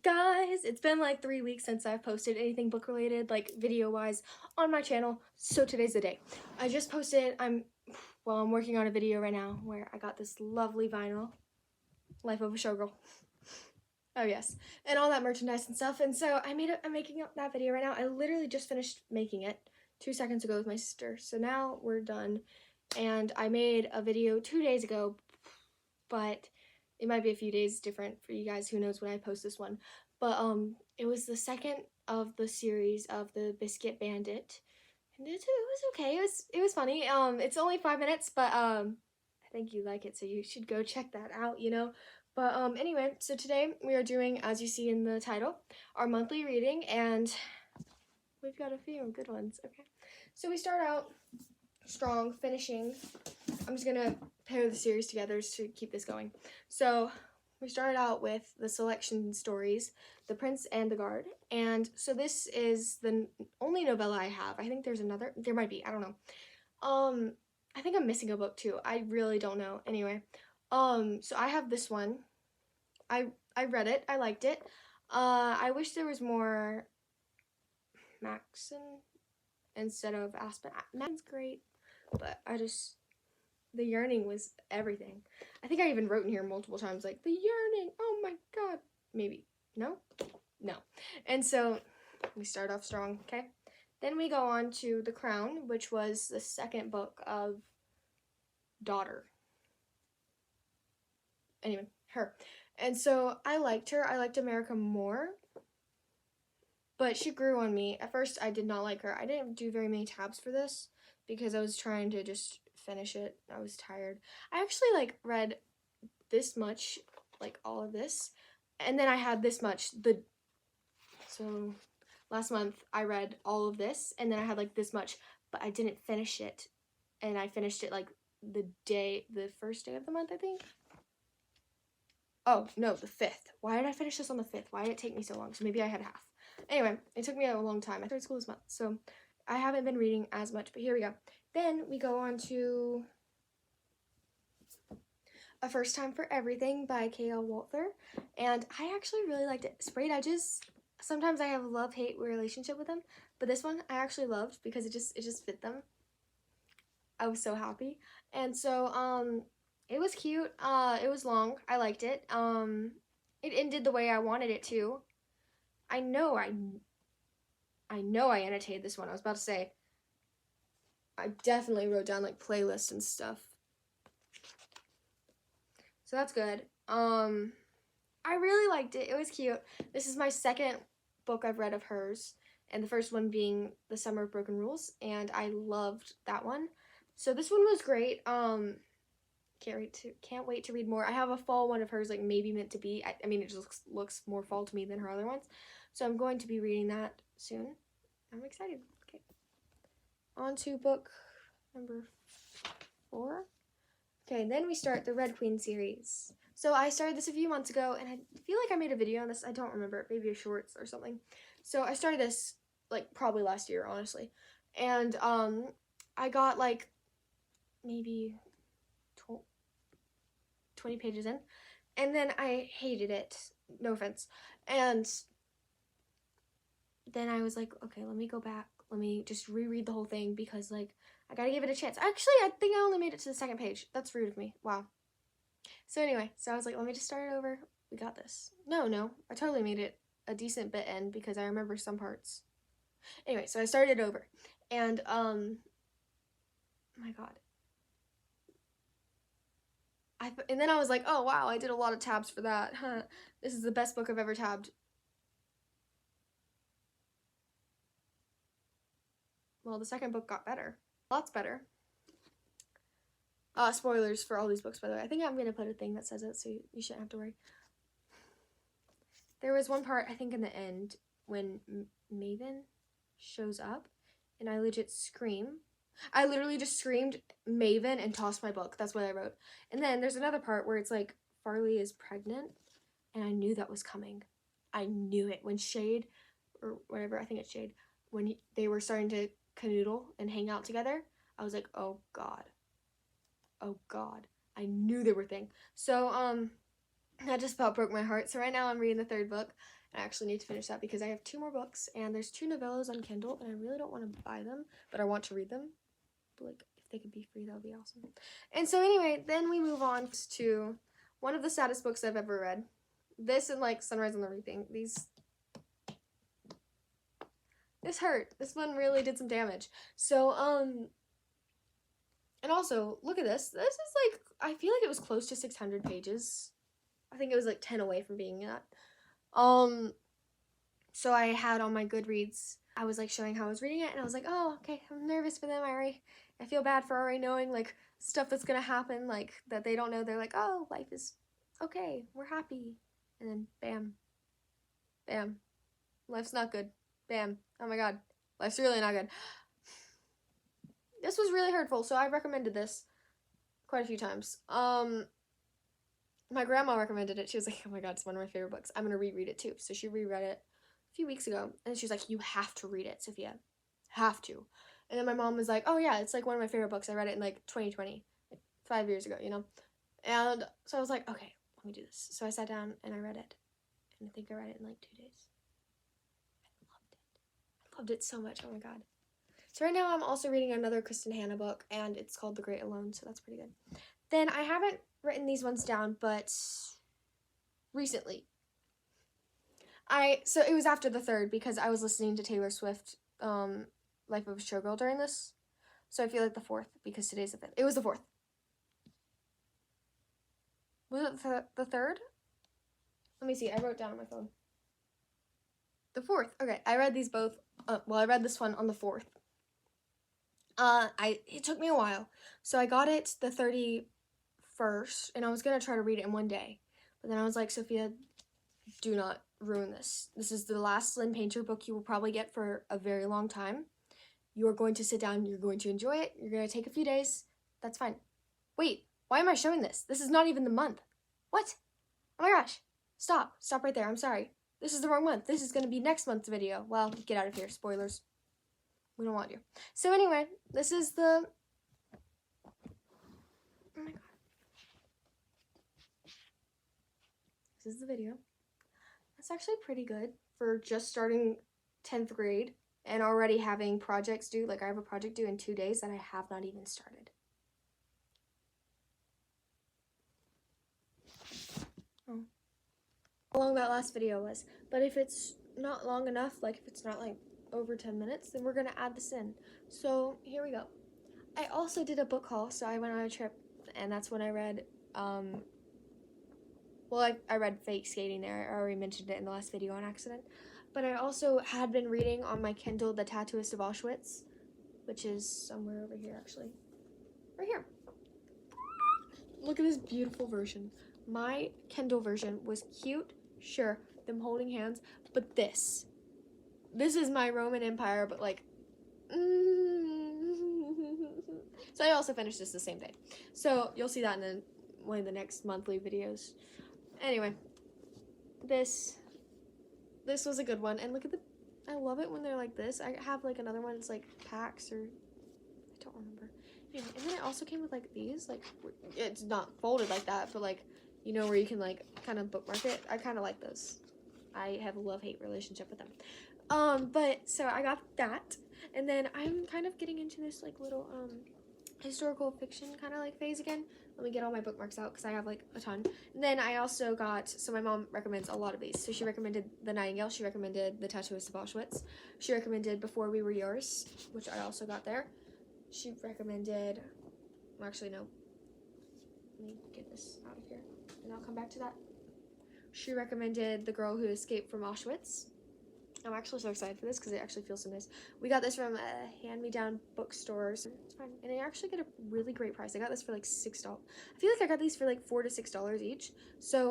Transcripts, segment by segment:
Guys, it's been like 3 weeks since I've posted anything book related, like video wise, on my channel, so today's the day. I just posted, I'm working on a video right now where I got this lovely vinyl, Life of a Showgirl. Oh yes, and all that merchandise and stuff, and so I'm making up that video right now. I literally just finished making it 2 seconds ago with my sister, so now we're done, and I made a video 2 days ago, but it might be a few days different for you guys. Who knows when I post this one? But it was the second of the series of the Biscuit Bandit, and it was okay. It was funny. It's only 5 minutes, but I think you like it, so you should go check that out. You know. But anyway, so today we are doing, as you see in the title, our monthly reading, and we've got a few good ones. Okay, so we start out strong, finishing. I'm just gonna pair the series together to keep this going. So we started out with the selection stories, The Prince and the Guard, and so this is the only novella I have. I think there's another. There might be. I don't know. I think I'm missing a book too. I really don't know. Anyway, so I have this one. I read it. I liked it. I wish there was more Maxon instead of Aspen. Maxon's great, but the yearning was everything. I think I even wrote in here multiple times, like, the yearning, oh my god. Maybe. No? No. And so, we start off strong, okay? Then we go on to The Crown, which was the second book of Daughter. Anyway, her. And so, I liked her. I liked America more. But she grew on me. At first, I did not like her. I didn't do very many tabs for this because I was trying to just finish it. I was tired. I actually read this much, like all of this, and then I had this much. So last month I read all of this, and then I had like this much, but I didn't finish it, and I finished it like the first day of the month, I think. Oh no, the 5th. Why did I finish this on the 5th? Why did it take me so long? So maybe I had half. Anyway, it took me a long time. I started school this month, so I haven't been reading as much, but here we go. Then we go on to A First Time for Everything by K.L. Walther, and I actually really liked it. Sprayed edges, sometimes I have a love-hate relationship with them, but this one I actually loved because it just fit them. I was so happy. And so it was cute. It was long. I liked it. It ended the way I wanted it to. I know I annotated this one. I was about to say, I definitely wrote down like playlists and stuff. So that's good. I really liked it. It was cute. This is my second book I've read of hers, and the first one being The Summer of Broken Rules, and I loved that one. So this one was great. Can't wait to read more. I have a fall one of hers, like Maybe Meant to Be. I mean, it just looks more fall to me than her other ones. So I'm going to be reading that soon. I'm excited. Okay. On to book number 4. Okay, then we start the Red Queen series. So I started this a few months ago, and I feel like I made a video on this. I don't remember. Maybe a shorts or something. So I started this, like, probably last year, honestly. And I got, like, maybe 20 pages in. And then I hated it. No offense. And then I was like, okay, let me go back. Let me just reread the whole thing because, like, I gotta give it a chance. Actually, I think I only made it to the 2nd page. That's rude of me. Wow. So anyway, so I was like, let me just start it over. We got this. No, I totally made it a decent bit end because I remember some parts. Anyway, so I started over. And, oh my god. And then I was like, oh wow, I did a lot of tabs for that. Huh. This is the best book I've ever tabbed. Well, the second book got better. Lots better. Spoilers for all these books, by the way. I think I'm going to put a thing that says it, so you shouldn't have to worry. There was one part, I think in the end, when Maven shows up, and I legit scream. I literally just screamed Maven and tossed my book. That's what I wrote. And then there's another part where it's like, Farley is pregnant, and I knew that was coming. I knew it. When Shade, or whatever, I think it's Shade, when they were starting to canoodle and hang out together, I was like, oh god. Oh god. I knew they were thing. So, that just about broke my heart. So right now I'm reading the 3rd book, I actually need to finish that because I have 2 more books, and there's 2 novellas on Kindle, and I really don't want to buy them, but I want to read them. But, like, if they could be free, that would be awesome. And so anyway, then we move on to one of the saddest books I've ever read. This and, like, Sunrise on the Reaping. This hurt. This one really did some damage. So, and also, look at this. This is, like, I feel like it was close to 600 pages. I think it was, like, 10 away from being that. So I had on my Goodreads, I was, like, showing how I was reading it, and I was like, oh, okay, I'm nervous for them. I feel bad for already knowing, like, stuff that's gonna happen, like, that they don't know. They're like, oh, life is okay. We're happy. And then, bam. Bam. Life's not good. Bam. Oh my god. Life's really not good. This was really hurtful, so I recommended this quite a few times. My grandma recommended it. She was like, oh my god, it's one of my favorite books. I'm gonna reread it too. So she reread it a few weeks ago, and she was like, you have to read it, Sophia. Have to. And then my mom was like, oh yeah, it's like one of my favorite books. I read it in like 2020, like 5 years ago, you know? And so I was like, okay, let me do this. So I sat down and I read it. And I think I read it in like 2 days. I loved it. I loved it so much. Oh my god. So right now I'm also reading another Kristen Hanna book, and it's called The Great Alone, so that's pretty good. Then I haven't written these ones down, but recently. So it was after the 3rd because I was listening to Taylor Swift, Life of a Showgirl during this. So I feel like the 4th because today's the 5th. It was the 4th. Was it the 3rd? Let me see. I wrote down on my phone. The 4th. Okay, I read these both. I read this one on the 4th. It took me a while. So I got it the 31st, and I was going to try to read it in one day. But then I was like, Sophia, do not ruin this. This is the last Lynn Painter book you will probably get for a very long time. You are going to sit down, you're going to enjoy it, you're going to take a few days. That's fine. Wait, why am I showing this? This is not even the month. What? Oh my gosh. Stop. Stop right there. I'm sorry. This is the wrong month. This is going to be next month's video. Well, get out of here. Spoilers. We don't want you. So anyway, this is the... Oh my god. This is the video. That's actually pretty good for just starting 10th grade and already having projects due. Like, I have a project due in 2 days that I have not even started. Oh. How long that last video was. But if it's not long enough, like if it's not like over 10 minutes, then we're going to add this in. So here we go. I also did a book haul, so I went on a trip, and that's when I read, I read Fake Skating there. I already mentioned it in the last video on accident. But I also had been reading on my Kindle The Tattooist of Auschwitz, which is somewhere over here, actually. Right here. Look at this beautiful version. My Kindle version was cute, sure, them holding hands, but this is my Roman Empire, but like, So I also finished this the same day. So you'll see that in one of the next monthly videos. Anyway, this was a good one, and look at I love it when they're like this. I have like another one, it's like packs, or I don't remember. Anyway, and then it also came with like these, like, it's not folded like that, but like, you know, where you can like kind of bookmark it. I kind of like those. I have a love-hate relationship with them. But so I got that, and then I'm kind of getting into this like little historical fiction kind of like phase again. Let me get all my bookmarks out because I have like a ton. And then I also got, so my mom recommends a lot of these. So she recommended The Nightingale, she recommended The Tattooist of Auschwitz, she recommended Before We Were Yours, which I also got there. She recommended, well, actually no, let me get this out of here and I'll come back to that. She recommended The Girl Who Escaped from Auschwitz. I'm actually so excited for this because it actually feels so nice. We got this from a hand-me-down bookstore. So it's fine. And I actually get a really great price. I got this for like $6. I feel like I got these for like $4 to $6 each. So,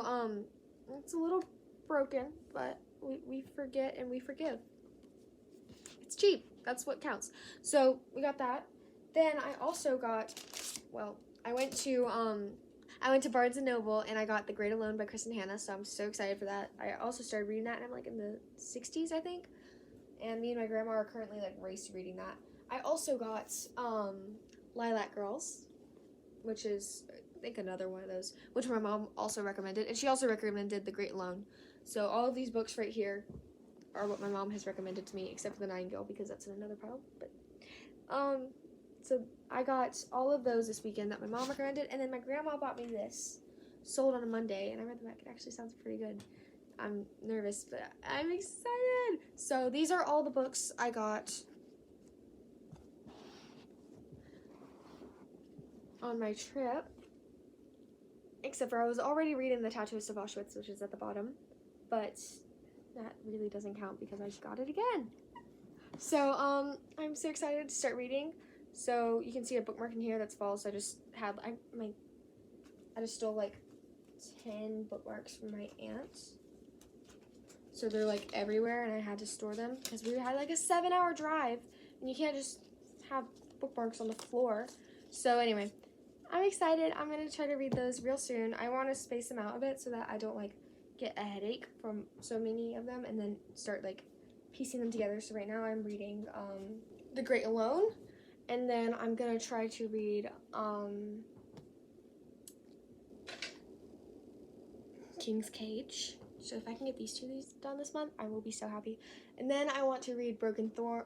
it's a little broken, but we forget and we forgive. It's cheap. That's what counts. So we got that. Then I also got, well, I went to Barnes & Noble, and I got The Great Alone by Kristen Hanna, so I'm so excited for that. I also started reading that, and I'm, like, in the 60s, I think. And me and my grandma are currently, like, race reading that. I also got Lilac Girls, which is, I think, another one of those, which my mom also recommended. And she also recommended The Great Alone. So all of these books right here are what my mom has recommended to me, except for the Nightingale because that's in another pile. But so I got all of those this weekend that my mom recommended, and then my grandma bought me this, sold on a Monday, and I read the back. It actually sounds pretty good. I'm nervous, but I'm excited. So these are all the books I got on my trip, except for I was already reading The Tattooist of Auschwitz, which is at the bottom, but that really doesn't count because I just got it again. So I'm so excited to start reading. So you can see a bookmark in here that's false. I just stole like 10 bookmarks from my aunt. So they're like everywhere, and I had to store them because we had like a 7-hour drive, and you can't just have bookmarks on the floor. So anyway, I'm excited. I'm gonna try to read those real soon. I want to space them out a bit so that I don't like get a headache from so many of them and then start like piecing them together. So right now I'm reading The Great Alone, and then I'm gonna try to read King's Cage. So if I can get these two done this month, I will be so happy. And then I want to read Broken Throne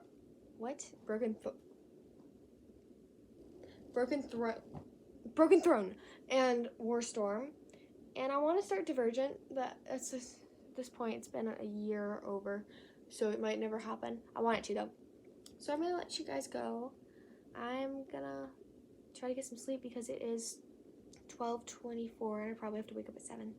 and War Storm. And I want to start Divergent, but at this point it's been a year over, so it might never happen. I want it to though. So I'm gonna let you guys go. I'm gonna try to get some sleep because it is 12:24 and I probably have to wake up at 7.